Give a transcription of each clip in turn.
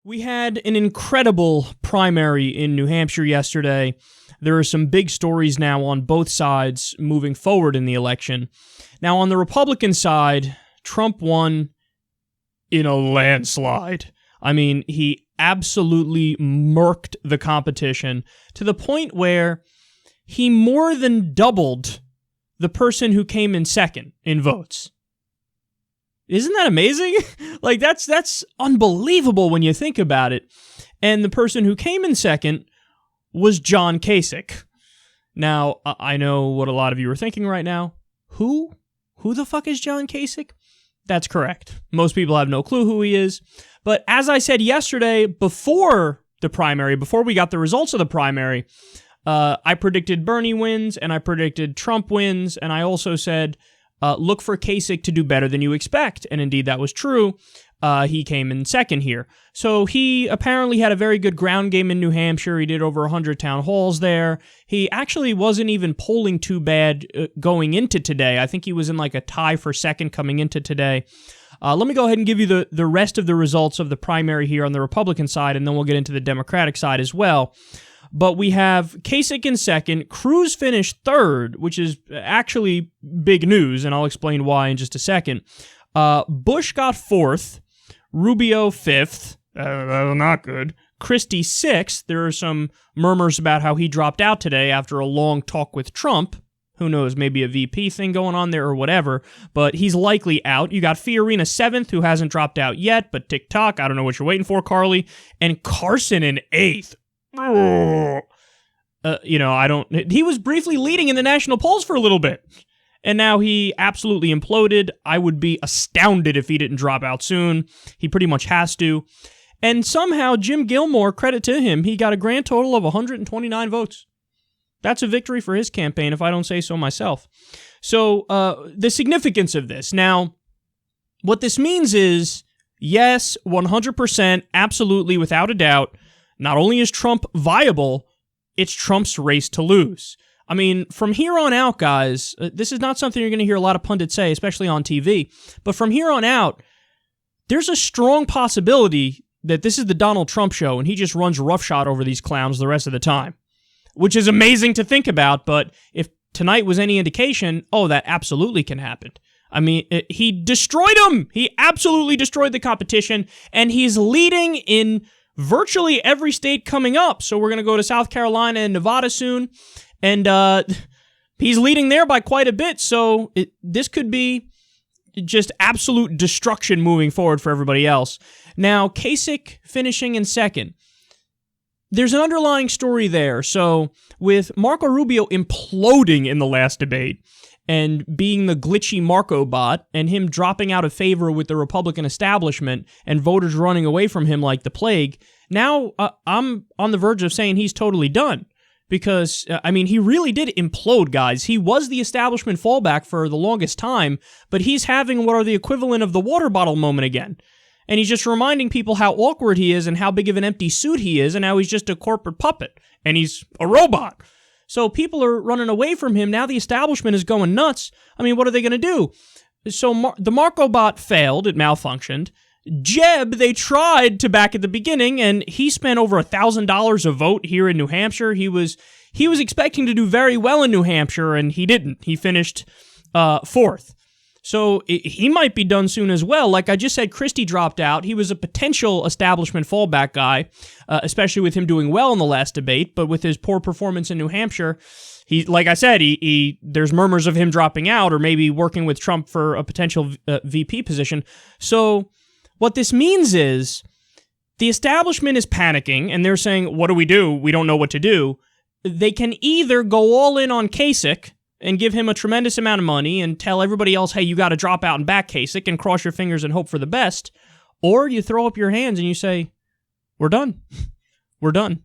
We had an incredible primary in New Hampshire yesterday. There are some big stories now on both sides moving forward in the election. Now, on the Republican side, Trump won in a landslide. I mean, he absolutely murked the competition to the point where he more than doubled the person who came in second in votes. Isn't that amazing? Like, that's unbelievable when you think about it. And the person who came in second was John Kasich. Now, I know what a lot of you are thinking right now. Who? Who the fuck is John Kasich? That's correct. Most people have no clue who he is. But as I said yesterday, before the primary, before we got the results of the primary, I predicted Bernie wins, and I predicted Trump wins, and I also said, look for Kasich to do better than you expect. And indeed, that was true. He came in second here. So he apparently had a very good ground game in New Hampshire. He did over 100 town halls there. He actually wasn't even polling too bad going into today. I think he was in like a tie for second coming into today. Let me go ahead and give you the rest of the results of the primary here on the Republican side, and then we'll get into the Democratic side as well. But we have Kasich in second. Cruz finished third, which is actually big news, and I'll explain why in just a second. Bush got fourth. Rubio fifth. Not good. Christie sixth. There are some murmurs about how he dropped out today after a long talk with Trump. Who knows, maybe a VP thing going on there or whatever, but he's likely out. You got Fiorina seventh, who hasn't dropped out yet, but TikTok, I don't know what you're waiting for, Carly. And Carson in eighth. He was briefly leading in the national polls for a little bit, and now he absolutely imploded. I would be astounded if he didn't drop out soon. He pretty much has to. And somehow, Jim Gilmore, credit to him, he got a grand total of 129 votes. That's a victory for his campaign, if I don't say so myself. So, the significance of this. Now, what this means is, yes, 100%, absolutely, without a doubt, not only is Trump viable, it's Trump's race to lose. I mean, from here on out, guys, this is not something you're going to hear a lot of pundits say, especially on TV, but from here on out, there's a strong possibility that this is the Donald Trump show, and he just runs roughshod over these clowns the rest of the time. Which is amazing to think about, but if tonight was any indication, that absolutely can happen. I mean, he destroyed him! He absolutely destroyed the competition, and he's leading in virtually every state coming up. So we're going to go to South Carolina and Nevada soon, and he's leading there by quite a bit, so this could be just absolute destruction moving forward for everybody else. Now, Kasich finishing in second. There's an underlying story there. So with Marco Rubio imploding in the last debate and being the glitchy Marco bot and him dropping out of favor with the Republican establishment and voters running away from him like the plague, now I'm on the verge of saying he's totally done. Because, he really did implode, guys. He was the establishment fallback for the longest time, but he's having what are the equivalent of the water bottle moment again. And he's just reminding people how awkward he is and how big of an empty suit he is and how he's just a corporate puppet. And he's a robot. So people are running away from him. Now the establishment is going nuts. I mean, what are they going to do? So the Marco bot failed. It malfunctioned. Jeb, they tried to back at the beginning, and he spent over $1,000 a vote here in New Hampshire. He was expecting to do very well in New Hampshire, and he didn't. He finished fourth. So he might be done soon as well. Like I just said, Christie dropped out. He was a potential establishment fallback guy, especially with him doing well in the last debate. But with his poor performance in New Hampshire, like I said, there's murmurs of him dropping out or maybe working with Trump for a potential VP position. So what this means is the establishment is panicking and they're saying, what do? We don't know what to do. They can either go all in on Kasich and give him a tremendous amount of money and tell everybody else, hey, you got to drop out and back Kasich and cross your fingers and hope for the best. Or you throw up your hands and you say, we're done. We're done.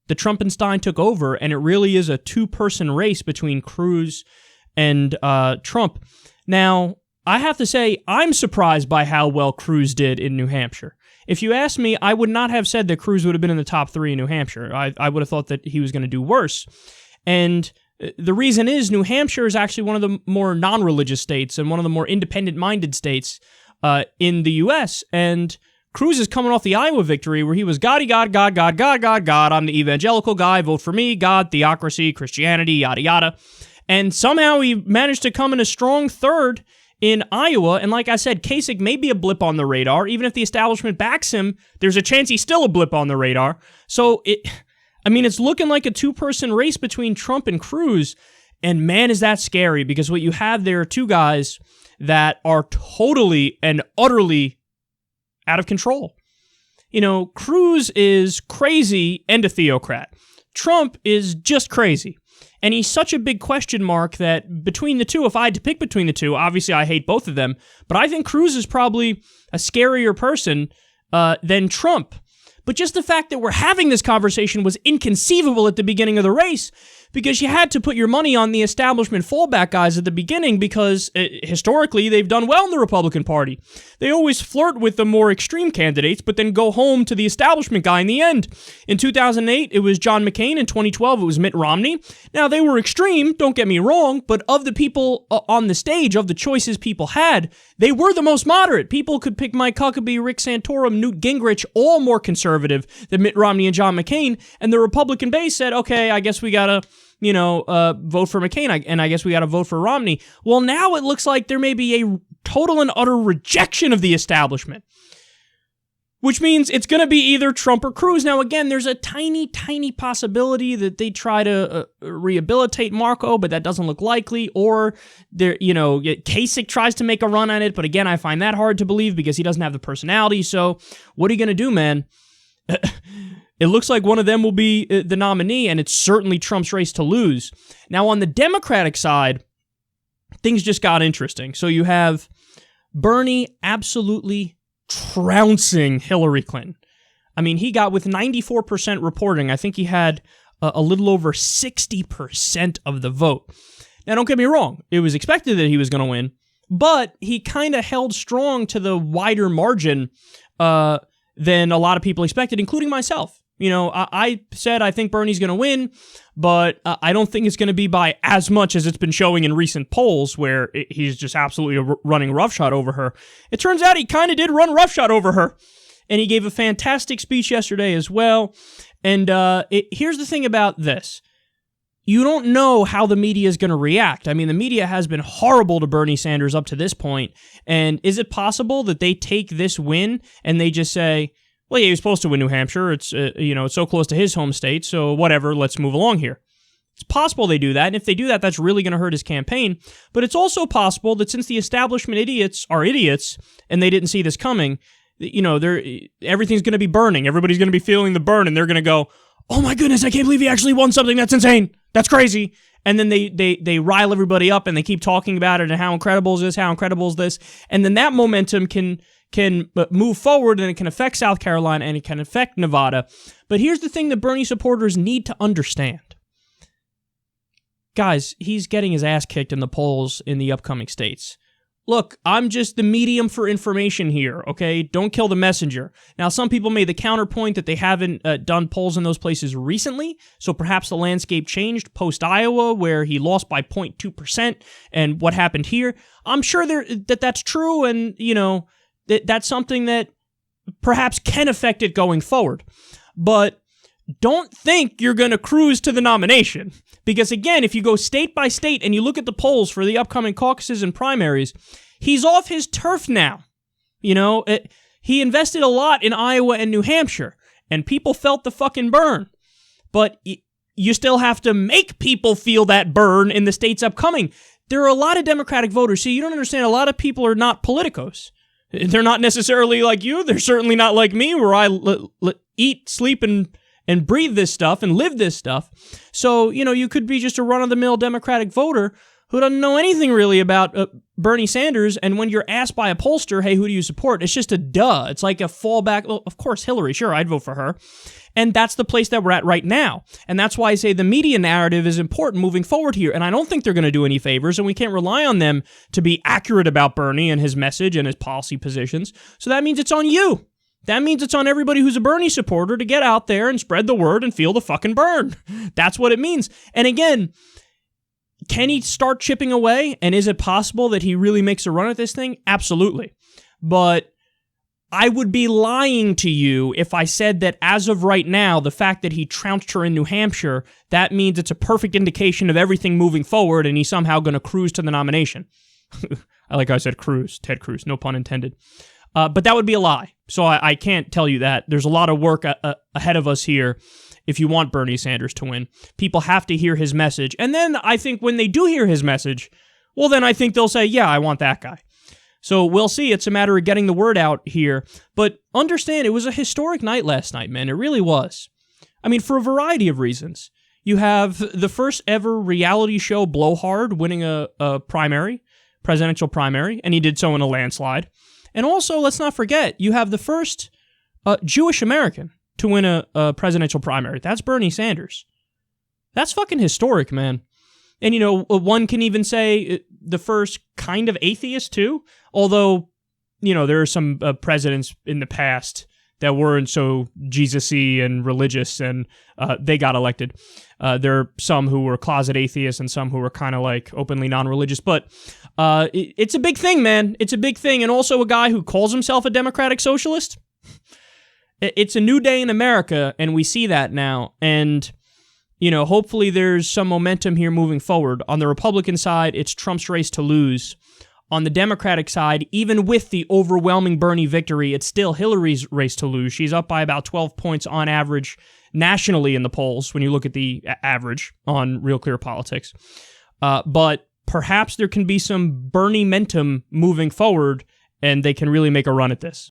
The Trumpenstein took over, and it really is a two-person race between Cruz and Trump. Now, I have to say, I'm surprised by how well Cruz did in New Hampshire. If you ask me, I would not have said that Cruz would have been in the top three in New Hampshire. I would have thought that he was going to do worse. And the reason is New Hampshire is actually one of the more non-religious states and one of the more independent-minded states in the U.S., and Cruz is coming off the Iowa victory where he was God, God, God, God, God, God, God. I'm the evangelical guy. Vote for me. God, theocracy, Christianity, yada, yada. And somehow he managed to come in a strong third in Iowa. And like I said, Kasich may be a blip on the radar. Even if the establishment backs him, there's a chance he's still a blip on the radar. So it's looking like a two-person race between Trump and Cruz. And man, is that scary, because what you have there are two guys that are totally and utterly out of control. Cruz is crazy and a theocrat. Trump is just crazy. And he's such a big question mark that between the two, if I had to pick between the two, obviously I hate both of them, but I think Cruz is probably a scarier person than Trump. But just the fact that we're having this conversation was inconceivable at the beginning of the race, because you had to put your money on the establishment fallback guys at the beginning, because historically they've done well in the Republican Party. They always flirt with the more extreme candidates, but then go home to the establishment guy in the end. In 2008, it was John McCain. In 2012, it was Mitt Romney. Now, they were extreme, don't get me wrong, but of the people on the stage, of the choices people had, they were the most moderate. People could pick Mike Huckabee, Rick Santorum, Newt Gingrich, all more conservative than Mitt Romney and John McCain, and the Republican base said, okay, I guess we gotta vote for McCain, and I guess we got to vote for Romney. Well, now it looks like there may be a total and utter rejection of the establishment, which means it's going to be either Trump or Cruz. Now, again, there's a tiny, tiny possibility that they try to rehabilitate Marco, but that doesn't look likely. Or Kasich tries to make a run at it, but again, I find that hard to believe because he doesn't have the personality. So, what are you going to do, man? It looks like one of them will be the nominee, and it's certainly Trump's race to lose. Now, on the Democratic side, things just got interesting. So you have Bernie absolutely trouncing Hillary Clinton. I mean, he got, with 94% reporting, I think he had a little over 60% of the vote. Now, don't get me wrong. It was expected that he was going to win, but he kind of held strong to the wider margin than a lot of people expected, including myself. I said I think Bernie's going to win, but I don't think it's going to be by as much as it's been showing in recent polls where he's just absolutely running roughshod over her. It turns out he kind of did run roughshod over her, and he gave a fantastic speech yesterday as well. And here's the thing about this. You don't know how the media is going to react. I mean, the media has been horrible to Bernie Sanders up to this point, and is it possible that they take this win and they just say, well, yeah, he was supposed to win New Hampshire. It's it's so close to his home state, so whatever, let's move along here. It's possible they do that, and if they do that, that's really going to hurt his campaign. But it's also possible that since the establishment idiots are idiots, and they didn't see this coming, everything's going to be burning. Everybody's going to be feeling the burn, and they're going to go, oh my goodness, I can't believe he actually won something. That's insane. That's crazy. And then they rile everybody up, and they keep talking about it and how incredible is this, how incredible is this. And then that momentum can move forward, and it can affect South Carolina, and it can affect Nevada. But here's the thing that Bernie supporters need to understand. Guys, he's getting his ass kicked in the polls in the upcoming states. Look, I'm just the medium for information here, okay? Don't kill the messenger. Now, some people made the counterpoint that they haven't done polls in those places recently, so perhaps the landscape changed post-Iowa, where he lost by 0.2%, and what happened here. I'm sure that's true, and, that's something that perhaps can affect it going forward. But don't think you're going to cruise to the nomination. Because again, if you go state by state and you look at the polls for the upcoming caucuses and primaries, he's off his turf now. He invested a lot in Iowa and New Hampshire, and people felt the fucking burn. But you still have to make people feel that burn in the states upcoming. There are a lot of Democratic voters. See, you don't understand, a lot of people are not politicos. They're not necessarily like you. They're certainly not like me, where I eat, sleep, and breathe this stuff and live this stuff. So, you could be just a run-of-the-mill Democratic voter who doesn't know anything really about Bernie Sanders, and when you're asked by a pollster, hey, who do you support? It's just a duh. It's like a fallback. Well, of course, Hillary. Sure, I'd vote for her. And that's the place that we're at right now. And that's why I say the media narrative is important moving forward here. And I don't think they're going to do any favors, and we can't rely on them to be accurate about Bernie and his message and his policy positions. So that means it's on you. That means it's on everybody who's a Bernie supporter to get out there and spread the word and feel the fucking burn. That's what it means. And again, can he start chipping away? And is it possible that he really makes a run at this thing? Absolutely. But I would be lying to you if I said that as of right now, the fact that he trounced her in New Hampshire, that means it's a perfect indication of everything moving forward and he's somehow going to cruise to the nomination. Like I said, cruise, Ted Cruz, no pun intended. But that would be a lie. So I can't tell you that. There's a lot of work ahead of us here if you want Bernie Sanders to win. People have to hear his message. And then I think when they do hear his message, well, then I think they'll say, yeah, I want that guy. So we'll see. It's a matter of getting the word out here. But understand, it was a historic night last night, man. It really was. I mean, for a variety of reasons. You have the first ever reality show blowhard winning a primary, presidential primary, and he did so in a landslide. And also, let's not forget, you have the first Jewish American to win a presidential primary. That's Bernie Sanders. That's fucking historic, man. And, you know, one can even say the first kind of atheist, too. Although, you know, there are some presidents in the past that weren't so Jesus-y and religious, and they got elected. There are some who were closet atheists and some who were kind of like openly non-religious. But it's a big thing, man. It's a big thing. And also a guy who calls himself a democratic socialist. It's a new day in America, and we see that now. And, you know, hopefully there's some momentum here moving forward. On the Republican side, it's Trump's race to lose. On the Democratic side, even with the overwhelming Bernie victory, it's still Hillary's race to lose. She's up by about 12 points on average nationally in the polls when you look at the average on Real Clear Politics. But perhaps there can be some Bernie-mentum moving forward, and they can really make a run at this.